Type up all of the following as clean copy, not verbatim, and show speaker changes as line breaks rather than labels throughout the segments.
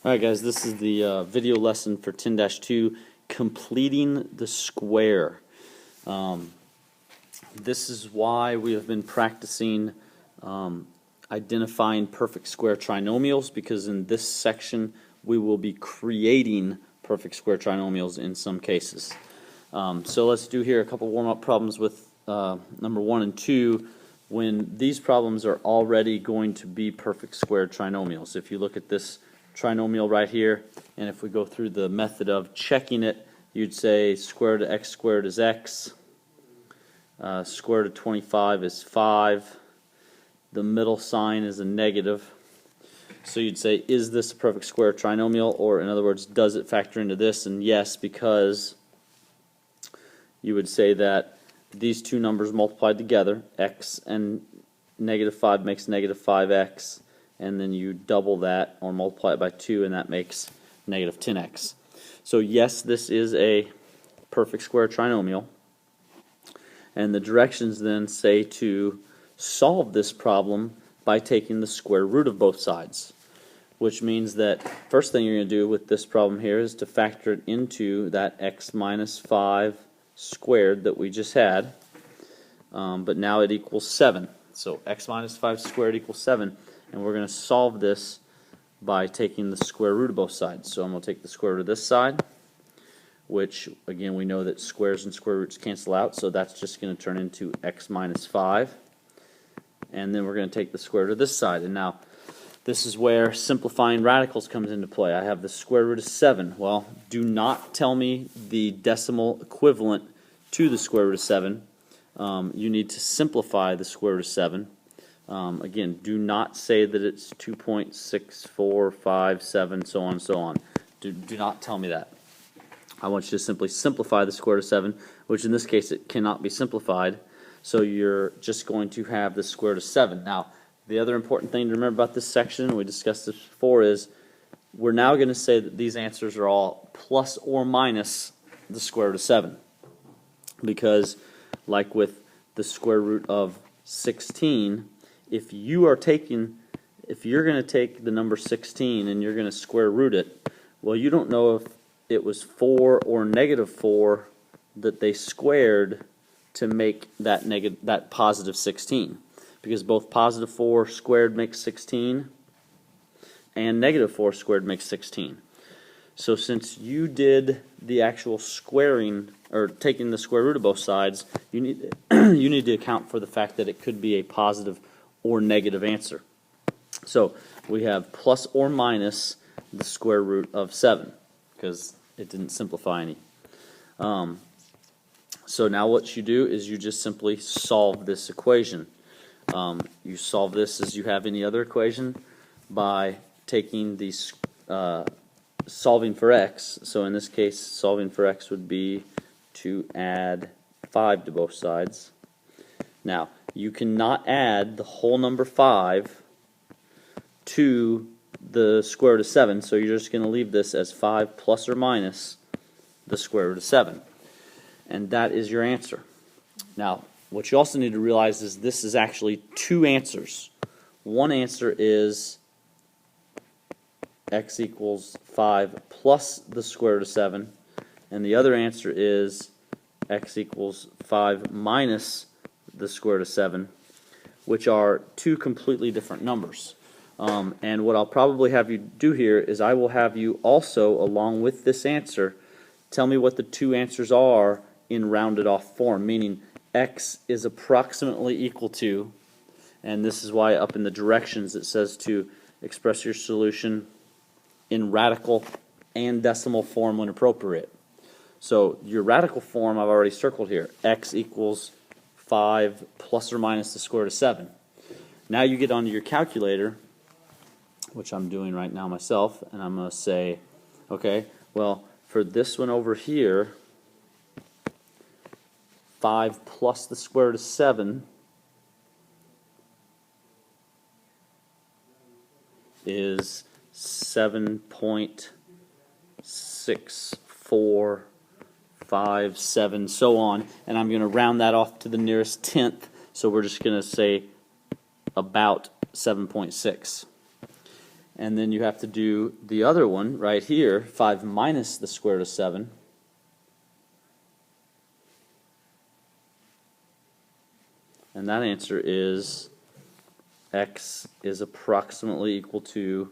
Alright guys, this is the video lesson for 10-2, completing the square. This is why we have been practicing identifying perfect square trinomials, because in this section we will be creating perfect square trinomials in some cases. So let's do here a couple warm-up problems with number 1 and 2 when these problems are already going to be perfect square trinomials. If you look at this trinomial right here, and if we go through the method of checking it, you'd say square root of x squared is x, square root of 25 is 5, the middle sign is a negative. So you'd say, is this a perfect square trinomial, or in other words, does it factor into this? And yes, because you would say that these two numbers multiplied together, x and negative 5 makes negative 5x, and then you double that or multiply it by 2, and that makes negative 10x. So yes, this is a perfect square trinomial, and the directions then say to solve this problem by taking the square root of both sides, which means that first thing you're going to do with this problem here is to factor it into that x minus 5 squared that we just had, but now it equals 7. So x minus 5 squared equals 7. And we're going to solve this by taking the square root of both sides. So I'm going to take the square root of this side, which, again, we know that squares and square roots cancel out, so that's just going to turn into x minus 5. And then we're going to take the square root of this side. And now, this is where simplifying radicals comes into play. I have the square root of 7. Well, do not tell me the decimal equivalent to the square root of 7. You need to simplify the square root of 7. Again, do not say that it's 2.6457, so on and so on. Do not tell me that. I want you to simply simplify the square root of 7, which in this case it cannot be simplified, so you're just going to have the square root of 7. Now, the other important thing to remember about this section, and we discussed this before, is we're now going to say that these answers are all plus or minus the square root of 7, because like with the square root of 16, if you're going to take the number 16 and you're going to square root it, well, you don't know if it was 4 or negative 4 that they squared to make that positive 16, because both positive 4 squared makes 16 and negative 4 squared makes 16. So since you did the actual squaring, or taking the square root of both sides, you need to account for the fact that it could be a positive or negative answer. So we have plus or minus the square root of 7, because it didn't simplify any. So now what you do is you just simply solve this equation. You solve this as you have any other equation by taking the solving for x. So in this case, solving for x would be to add 5 to both sides. Now, you cannot add the whole number 5 to the square root of 7, so you're just going to leave this as 5 plus or minus the square root of 7. And that is your answer. Now, what you also need to realize is this is actually two answers. One answer is x equals 5 plus the square root of 7, and the other answer is x equals 5 minus the square root of 7, which are two completely different numbers. And what I'll probably have you do here is I will have you also, along with this answer, tell me what the two answers are in rounded off form, meaning x is approximately equal to, and this is why up in the directions it says to express your solution in radical and decimal form when appropriate. So your radical form I've already circled here, x equals 5 plus or minus the square root of 7. Now you get onto your calculator, which I'm doing right now myself, and I'm going to say, okay, well, for this one over here, 5 plus the square root of 7 is 7.6457, so on, and I'm going to round that off to the nearest tenth, so we're just going to say about 7.6. And then you have to do the other one right here, 5 minus the square root of 7. And that answer is x is approximately equal to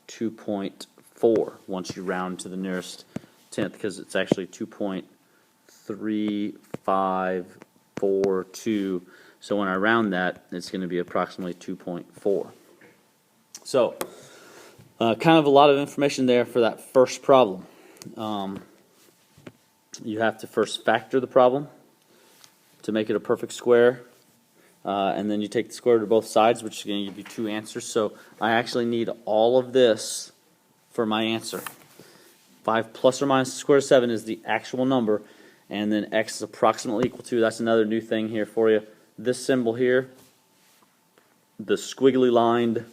2.4 once you round to the nearest tenth, because it's actually 2.3542. So when I round that, it's going to be approximately 2.4. So kind of a lot of information there for that first problem. You have to first factor the problem to make it a perfect square, and then you take the square root of both sides, which is going to give you 2 answers. So I actually need all of this for my answer. 5 plus or minus the square root of 7 is the actual number, and then x is approximately equal to, that's another new thing here for you. This symbol here, the squiggly lined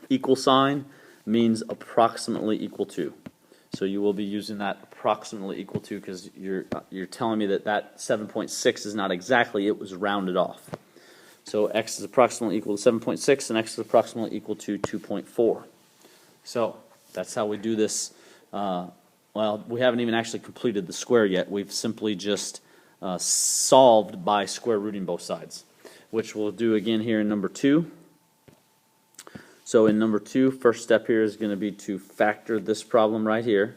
equal sign, means approximately equal to. So you will be using that approximately equal to, because you're telling me that 7.6 is not exactly, it was rounded off. So x is approximately equal to 7.6 and x is approximately equal to 2.4. So that's how we do this. Well, we haven't even actually completed the square yet. We've simply just solved by square rooting both sides, which we'll do again here in number 2. So in number 2, first step here is going to be to factor this problem right here.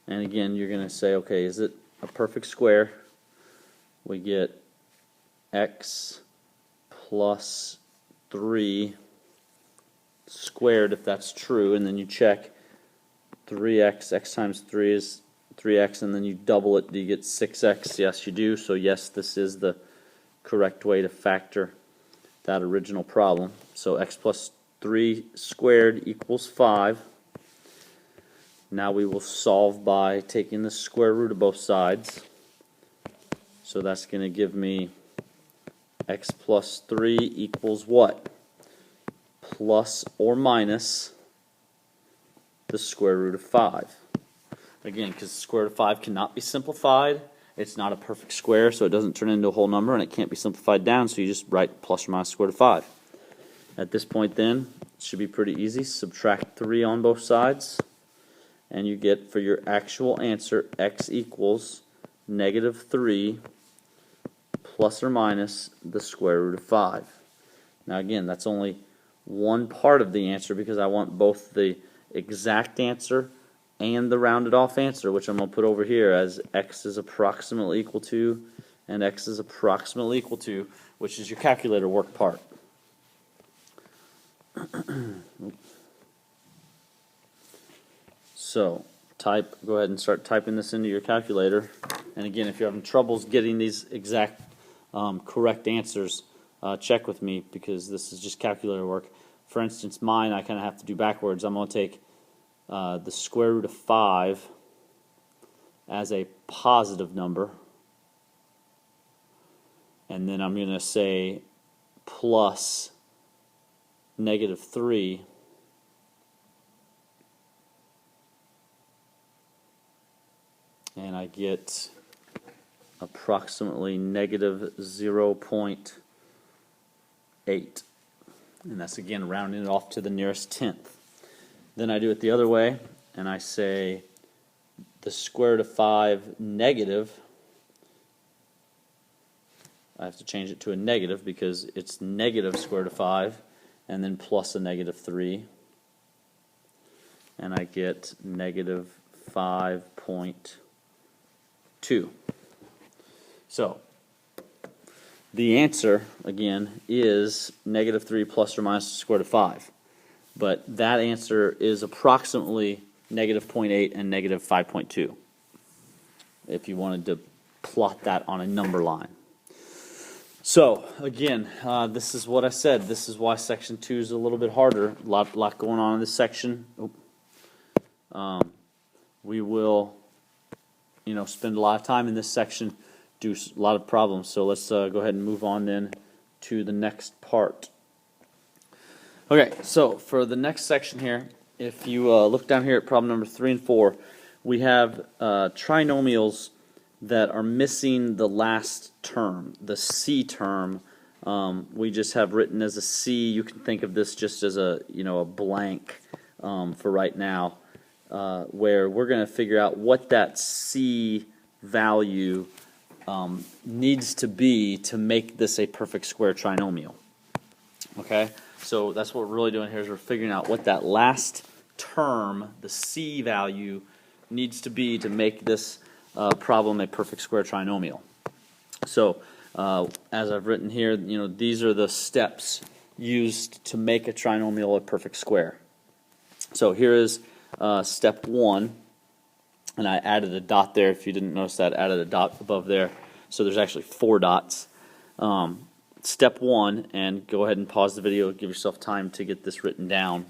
And again, you're going to say, okay, is it a perfect square? We get x plus 3 squared, if that's true, and then you check 3x, x times 3 is 3x, and then you double it, do you get 6x? Yes, you do. So yes, this is the correct way to factor that original problem. So x plus 3 squared equals 5. Now we will solve by taking the square root of both sides. So that's going to give me x plus 3 equals what? Plus or minus the square root of 5. Again, because the square root of 5 cannot be simplified. It's not a perfect square, so it doesn't turn into a whole number, and it can't be simplified down, so you just write plus or minus the square root of 5. At this point then, it should be pretty easy. Subtract 3 on both sides, and you get, for your actual answer, x equals negative 3 plus or minus the square root of 5. Now again, that's only one part of the answer, because I want both the exact answer and the rounded off answer, which I'm going to put over here as x is approximately equal to and x is approximately equal to, which is your calculator work part. So go ahead and start typing this into your calculator. And again, if you're having troubles getting these exact correct answers, check with me, because this is just calculator work. For instance, mine I kind of have to do backwards. I'm going to take the square root of 5 as a positive number, and then I'm going to say plus negative 3 and I get approximately negative 0.8, and that's again rounding it off to the nearest tenth. Then I do it the other way, and I say the square root of 5 negative. I have to change it to a negative because it's negative square root of 5, and then plus a negative 3, and I get negative 5.2. So the answer, again, is negative 3 plus or minus the square root of 5. But that answer is approximately negative 0.8 and negative 5.2, if you wanted to plot that on a number line. So, again, this is what I said. This is why Section 2 is a little bit harder. A lot going on in this section. We will, spend a lot of time in this section, do a lot of problems. So let's go ahead and move on then to the next part. Okay, so for the next section here, if you look down here at problem number 3 and 4, we have trinomials that are missing the last term, the C term we just have written as a C. You can think of this just as a, a blank for right now, where we're going to figure out what that C value needs to be to make this a perfect square trinomial. Okay, so that's what we're really doing here is we're figuring out what that last term, the C value, needs to be to make this problem a perfect square trinomial. So as I've written here, these are the steps used to make a trinomial a perfect square. So here is step 1, and I added a dot there. If you didn't notice that, I added a dot above there. So there's actually 4 dots. Step 1, and go ahead and pause the video, give yourself time to get this written down,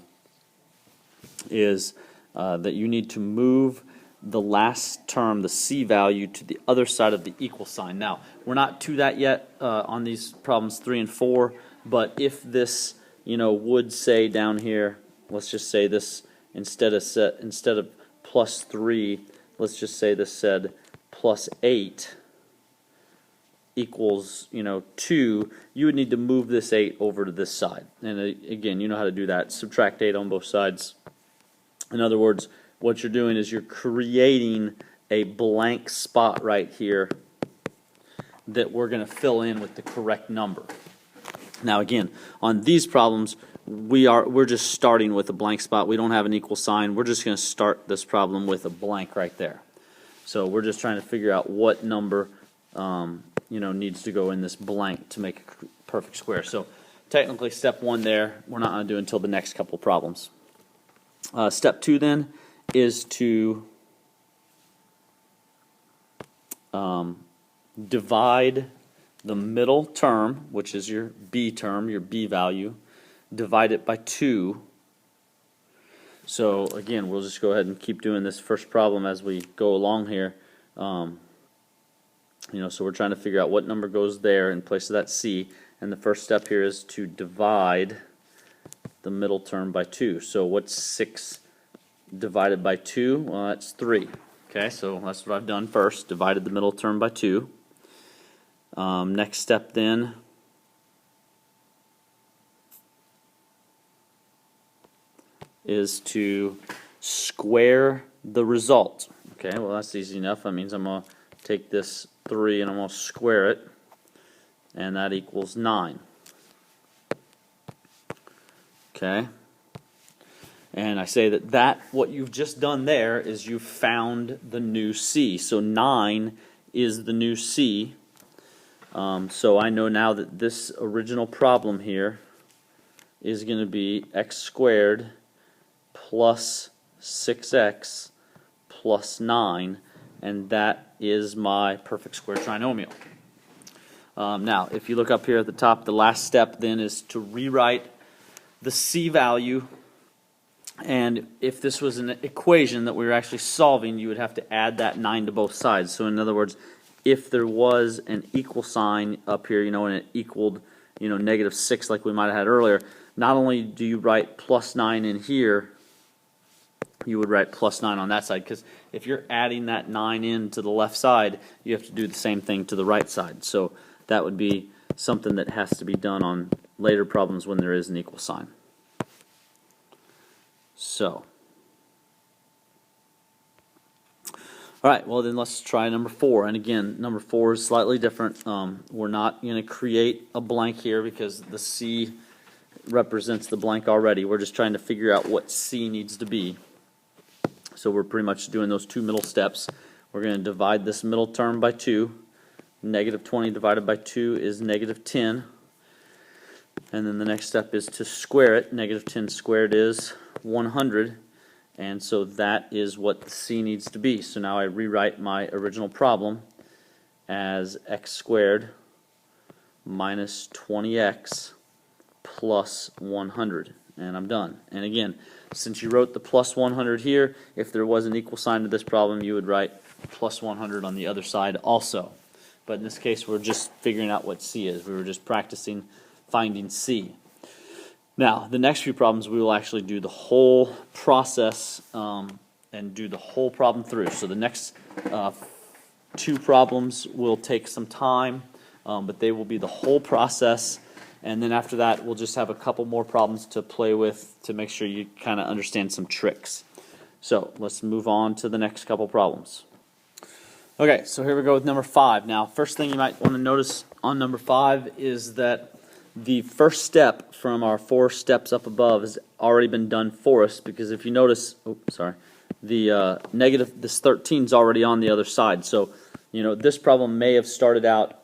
is that you need to move the last term, the C value, to the other side of the equal sign. Now, we're not to that yet on these problems 3 and 4, but if this, would say down here, let's just say this instead of plus 3, let's just say this said plus 8 equals 2, you would need to move this 8 over to this side. And again, you know how to do that. Subtract 8 on both sides. In other words, what you're doing is you're creating a blank spot right here that we're going to fill in with the correct number. Now again, on these problems, we're just starting with a blank spot. We don't have an equal sign. We're just going to start this problem with a blank right there. So we're just trying to figure out what number needs to go in this blank to make a perfect square. So technically step 1 there, we're not going to do until the next couple problems. Step 2 then is to divide the middle term, which is your B term, your B value, divide it by 2. So again, we'll just go ahead and keep doing this first problem as we go along here. So we're trying to figure out what number goes there in place of that C, and the first step here is to divide the middle term by 2. So what's 6 divided by 2? Well, that's 3. Okay, so that's what I've done first, divided the middle term by 2. Next step then is to square the result. Okay, well that's easy enough. That means I'm going to take this 3 and I'm going to square it, and that equals 9. Okay, and I say that what you've just done there is you've found the new C. So 9 is the new C. So I know now that this original problem here is going to be x squared plus 6x plus 9, and that is my perfect square trinomial. Now, if you look up here at the top, the last step then is to rewrite the C value, and if this was an equation that we were actually solving, you would have to add that 9 to both sides. So in other words, if there was an equal sign up here, and it equaled, negative 6 like we might have had earlier, not only do you write plus 9 in here, you would write plus 9 on that side, because if you're adding that 9 in to the left side, you have to do the same thing to the right side. So that would be something that has to be done on later problems when there is an equal sign. So, all right, well then let's try number 4. And again, number 4 is slightly different. We're not going to create a blank here because the C represents the blank already. We're just trying to figure out what C needs to be. So we're pretty much doing those 2 middle steps. We're going to divide this middle term by 2. Negative 20 divided by 2 is negative 10. And then the next step is to square it. Negative 10 squared is 100. And so that is what the C needs to be. So now I rewrite my original problem as x squared minus 20x plus 100. And I'm done. And again, since you wrote the plus 100 here, if there was an equal sign to this problem, you would write plus 100 on the other side also. But in this case, we're just figuring out what C is. We were just practicing finding C. Now, the next few problems, we will actually do the whole process and do the whole problem through. So the next 2 problems will take some time, but they will be the whole process And then after that, we'll just have a couple more problems to play with to make sure you kind of understand some tricks. So let's move on to the next couple problems. Okay, so here we go with number 5. Now, first thing you might want to notice on number 5 is that the first step from our 4 steps up above has already been done for us, because if you notice, the negative, this 13 is already on the other side. So, this problem may have started out,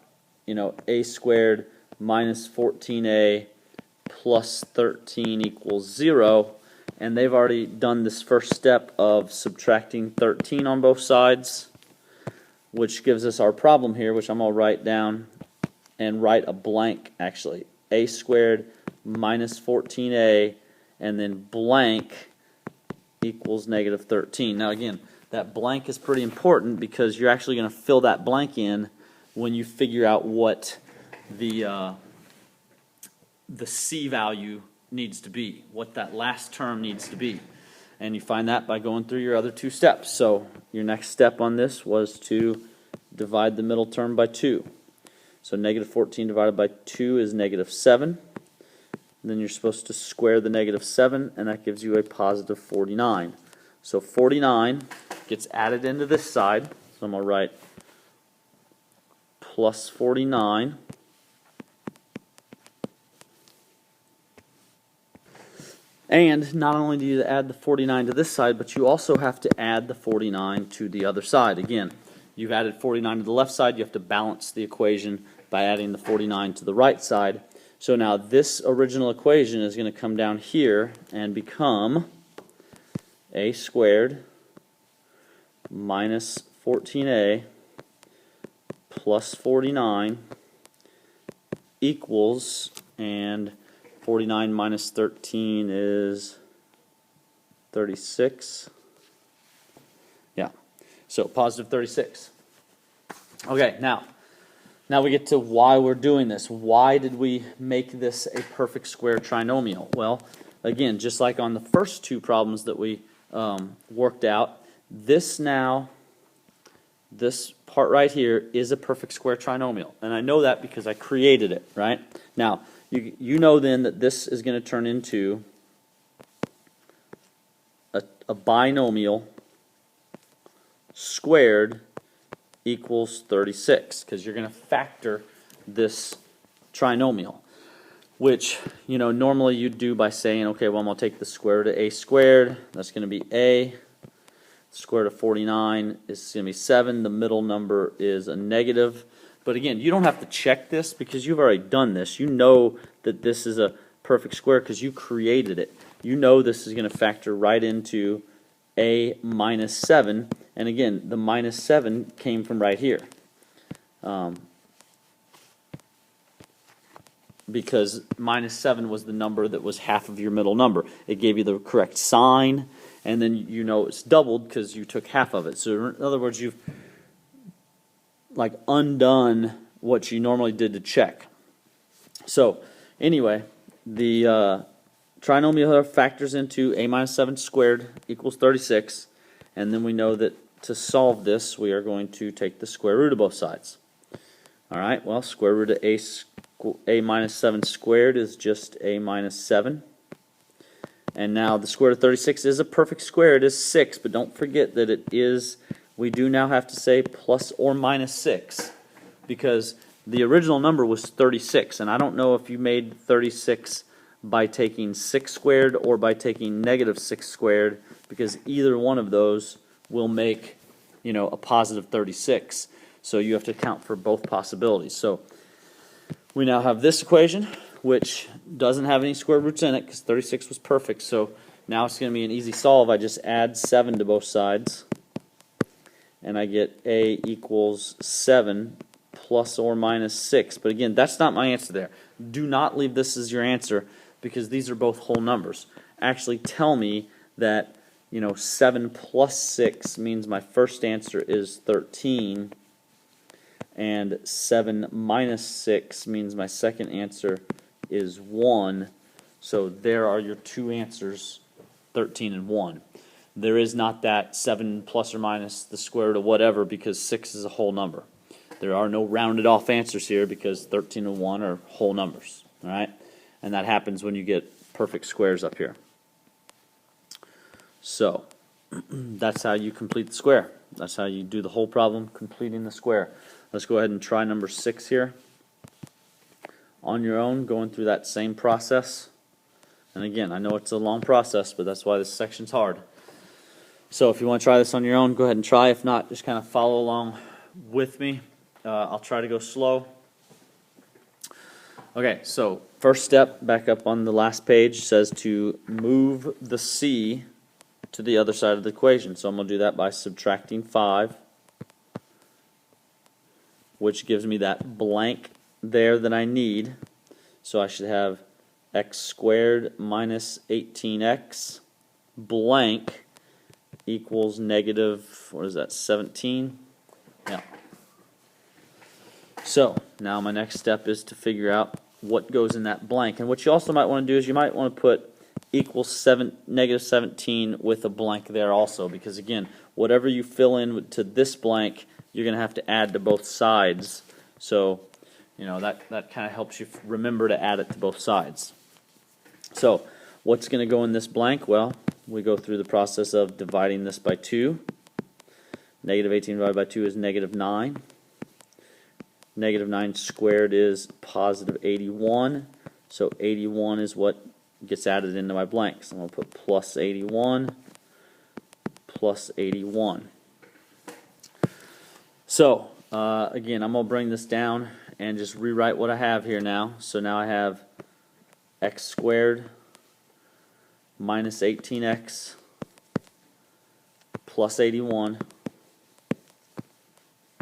a squared minus 14a plus 13 equals 0, and they've already done this first step of subtracting 13 on both sides, which gives us our problem here, which I'm going to write down and write a blank, actually. A squared minus 14a, and then blank equals negative 13. Now again, that blank is pretty important because you're actually going to fill that blank in when you figure out what the C value needs to be, what that last term needs to be. And you find that by going through your other 2 steps. So your next step on this was to divide the middle term by 2. So negative 14 divided by 2 is negative 7. And then you're supposed to square the negative 7, and that gives you a positive 49. So 49 gets added into this side. So I'm going to write plus 49. And not only do you add the 49 to this side, but you also have to add the 49 to the other side. Again, you've added 49 to the left side. You have to balance the equation by adding the 49 to the right side. So now this original equation is going to come down here and become a squared minus 14a plus 49 equals, and 49 minus 13 is 36. Yeah, so positive 36. Okay, now we get to why we're doing this. Why did we make this a perfect square trinomial? Well, again, just like on the first 2 problems that we worked out, this part right here is a perfect square trinomial. And I know that because I created it, right? Now, you know then that this is going to turn into a binomial squared equals 36, because you're going to factor this trinomial, which normally you'd do by saying, okay, well, I'm going to take the square root of a squared. That's going to be a. Square root of 49 is going to be 7. The middle number is a negative. But again, you don't have to check this because you've already done this. You know that this is a perfect square because you created it. You know this is going to factor right into a minus 7. And again, the minus 7 came from right here. Because minus 7 was the number that was half of your middle number. It gave you the correct sign, and then you know it's doubled because you took half of it. So in other words, you've like undone what you normally did to check. So anyway, the trinomial factors into a minus 7 squared equals 36, and then we know that to solve this we are going to take the square root of both sides. Alright, well, square root of a minus 7 squared is just a minus 7. And now the square root of 36 is a perfect square. It is 6, but don't forget that it is, we do now have to say plus or minus 6, because the original number was 36, and I don't know if you made 36 by taking 6 squared or by taking negative 6 squared, because either one of those will make, a positive 36. So you have to account for both possibilities. So we now have this equation, which doesn't have any square roots in it because 36 was perfect. So now it's going to be an easy solve. I just add 7 to both sides, and I get a equals 7 plus or minus 6. But again, that's not my answer there. Do not leave this as your answer because these are both whole numbers. Actually tell me that 7 plus 6 means my first answer is 13, and 7 minus 6 means my second answer is 1. So there are your 2 answers, 13 and 1. There is not that 7 plus or minus the square root of whatever, because 6 is a whole number. There are no rounded off answers here because 13 and 1 are whole numbers. all right? And that happens when you get perfect squares up here. So that's how you complete the square. That's how you do the whole problem, completing the square. Let's go ahead and try number 6 here. On your own, going through that same process. And again, I know it's a long process, but that's why this section's hard. So if you want to try this on your own, go ahead and try. If not, just kind of follow along with me. I'll try to go slow. Okay, so first step, back up on the last page, says to move the c to the other side of the equation. So I'm going to do that by subtracting 5, which gives me that blank there that I need. So I should have x squared minus 18x blank equals negative, what is that, 17? Yeah. So now my next step is to figure out what goes in that blank. And what you also might want to do is you might want to put equals negative 17 with a blank there also, because again, whatever you fill in to this blank, you're going to have to add to both sides. So, you know, that kind of helps you remember to add it to both sides. So, what's going to go in this blank? Well, we go through the process of dividing this by 2. Negative 18 divided by 2 is negative 9. Negative 9 squared is positive 81. So 81 is what gets added into my blank. So I'm going to put plus 81, plus 81. So, again, I'm going to bring this down and just rewrite what I have here now. So now I have x squared minus 18x plus 81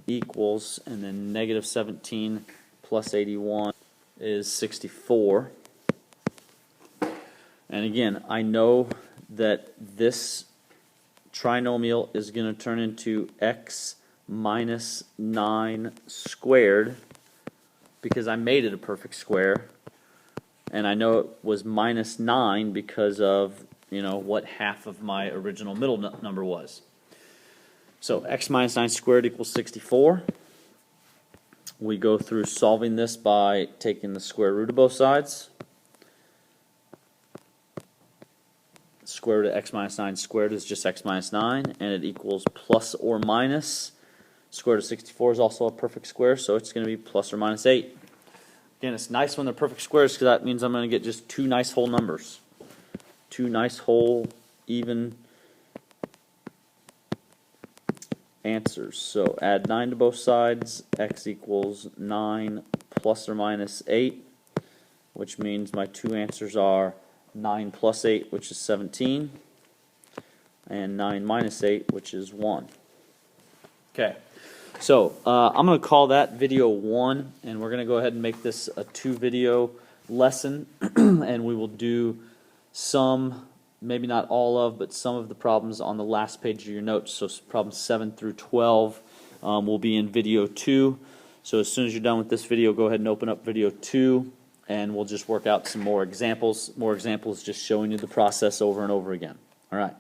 equals, and then negative 17 plus 81 is 64. And again, I know that this trinomial is going to turn into x minus 9 squared because I made it a perfect square, and I know it was minus 9 because of, you know, what half of my original middle number was. So x minus 9 squared equals 64. We go through solving this by taking the square root of both sides. Square root of x minus 9 squared is just x minus 9, and it equals plus or minus. Square root of 64 is also a perfect square, so it's going to be plus or minus 8. Again, it's nice when they're perfect squares because that means I'm going to get just two nice whole numbers. Two nice whole, even answers. So add 9 to both sides. X equals 9 plus or minus 8, which means my two answers are 9 plus 8, which is 17, and 9 minus 8, which is 1. Okay, so I'm going to call that video 1, and we're going to go ahead and make this a 2-video lesson, and we will do some, maybe not all of, but some of the problems on the last page of your notes. So problems 7 through 12 will be in video 2. So as soon as you're done with this video, go ahead and open up video 2, and we'll just work out some more examples just showing you the process over and over again. All right.